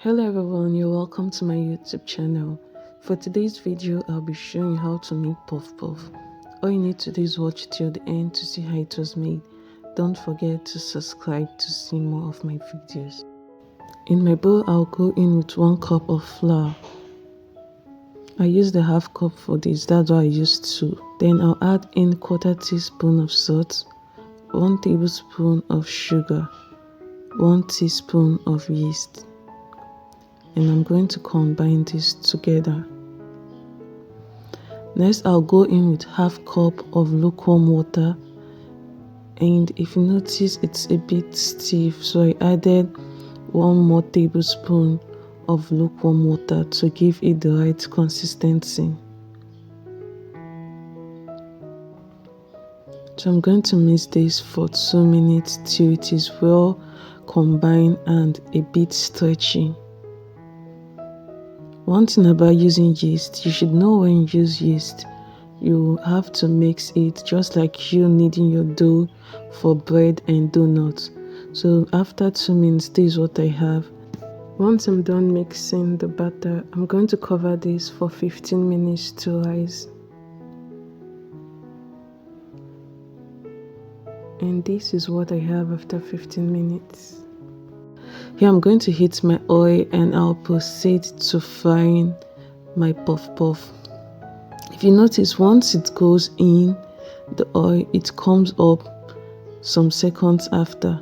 Hello everyone, you're welcome to my YouTube channel. For today's video, I'll be showing you how to make puff puff. All you need to do is watch till the end to see how it was made. Don't forget to subscribe to see more of my videos. In my bowl, I'll go in with 1 cup of flour. I used the half cup for this, that's why I used 2. Then I'll add in 1/4 teaspoon of salt, 1 tablespoon of sugar, 1 teaspoon of yeast. And I'm going to combine this together. Next, I'll go in with half cup of lukewarm water, and if you notice it's a bit stiff, so I added 1 more tablespoon of lukewarm water to give it the right consistency. So I'm going to mix this for 2 minutes till it is well combined and a bit stretchy. One thing about using yeast, you should know when you use yeast, you have to mix it just like you kneading your dough for bread and donuts. So after 2 minutes, this is what I have. Once I'm done mixing the batter, I'm going to cover this for 15 minutes to rise. And this is what I have after 15 minutes. Here I'm going to heat my oil and I'll proceed to frying my puff puff. If you notice, once it goes in the oil, it comes up some seconds after.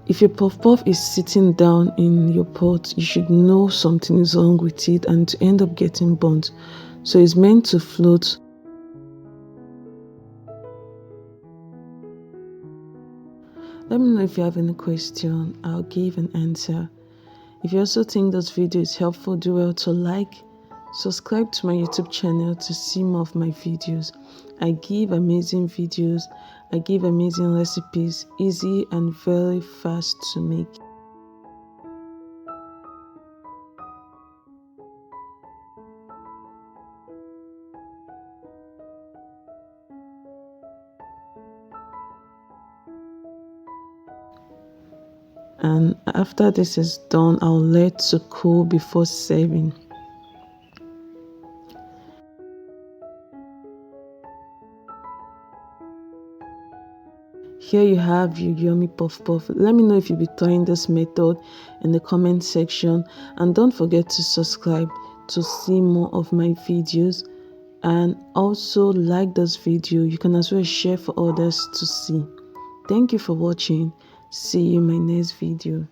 If your puff puff is sitting down in your pot, you should know something is wrong with it and to end up getting burnt. So it's meant to float. Let me know if you have any question. I'll give an answer. If you also think this video is helpful, do well to like, subscribe to my YouTube channel to see more of my videos. I give amazing videos. I give amazing recipes, easy and very fast to make. And after this is done, I'll let to cool before serving. Here you have your yummy puff puff. Let me know if you'll be trying this method in the comment section, and don't forget to subscribe to see more of my videos, and also like this video. You can as well share for others to see. Thank you for watching. See you in my next video.